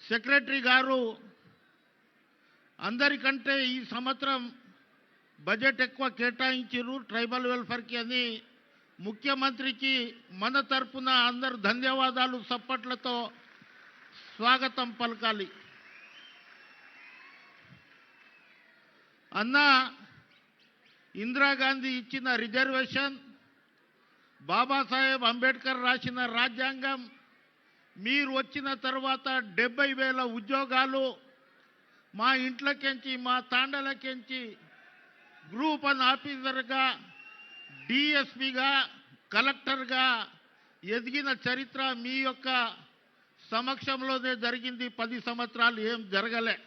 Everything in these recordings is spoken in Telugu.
సెక్రటరీ గారు అందరికంటే ఈ సంవత్సరం బడ్జెట్ ఎక్కువ కేటాయించారు ట్రైబల్ వెల్ఫేర్కి అని ముఖ్యమంత్రికి మన తరపున అందరు ధన్యవాదాలు చప్పట్లతో స్వాగతం పలకాలి. అన్న, ఇందిరాగాంధీ ఇచ్చిన రిజర్వేషన్, బాబాసాహెబ్ అంబేద్కర్ రాసిన రాజ్యాంగం, మీరు వచ్చిన తర్వాత 70,000 ఉద్యోగాలు, మా ఇంట్లోకెంచి మా తాండలకెంచి గ్రూప్ 1 ఆఫీసర్గా, డిఎస్పీగా, కలెక్టర్గా ఎదిగిన చరిత్ర మీ యొక్క సమక్షంలోనే జరిగింది. 10 సంవత్సరాలు ఏం జరగలే.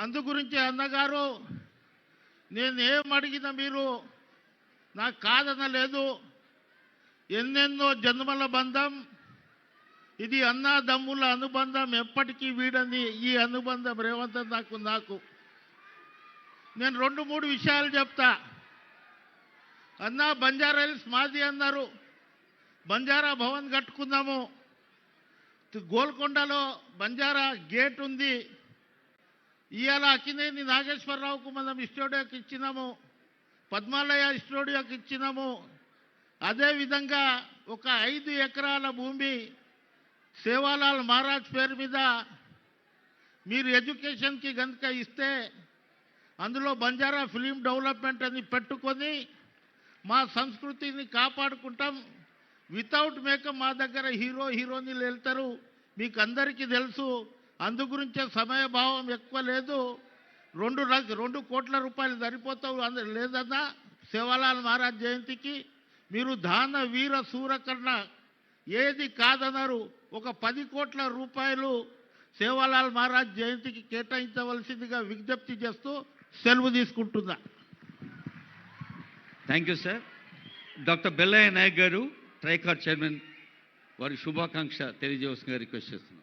అందుగురించి అన్నగారు, నేనేం అడిగినా మీరు నాకు కాదనలేదు. ఎన్నెన్నో జన్మల బంధం ఇది, అన్నదమ్ముల అనుబంధం, ఎప్పటికీ వీడని ఈ అనుబంధం రేవంత్ నాకు నేను 2-3 విషయాలు చెప్తా. అన్న, బంజారా హిల్స్ మాది అన్నారు, బంజారా భవన్ కట్టుకుందాము. గోల్కొండలో బంజారా గేట్ ఉంది. ఇవాళ అక్కినేని నాగేశ్వరరావుకు మనం స్టూడియోకి ఇచ్చినాము, పద్మాలయ స్టూడియోకి ఇచ్చినాము. అదేవిధంగా ఒక 5 ఎకరాల భూమి సేవాలాల్ మహారాజ్ పేరు మీద మీరు ఎడ్యుకేషన్కి కనుక ఇస్తే అందులో బంజారా ఫిలిం డెవలప్మెంట్ అని పెట్టుకొని మా సంస్కృతిని కాపాడుకుంటాం. వితౌట్ మేకప్ మా దగ్గర హీరోయిన్లు వెళ్తారు, మీకు అందరికీ తెలుసు. అందుగురించే సమయభావం ఎక్కువ లేదు. 2 కోట్ల రూపాయలు సరిపోతావు లేదన్నా సేవాలాల్ మహారాజ్ జయంతికి. మీరు దాన వీర సూరకర్ణ ఏది కాదన్నారు. ఒక 10 కోట్ల రూపాయలు సేవాలాల్ మహారాజ్ జయంతికి కేటాయించవలసిందిగా విజ్ఞప్తి చేస్తూ సెలవు తీసుకుంటున్నా. Thank you sir. Doctor Bellaiah Naik గారు, ట్రైకార్ చైర్మన్, వారి శుభాకాంక్ష తెలియజేవలసిందిగా రిక్వెస్ట్ చేస్తున్నారు.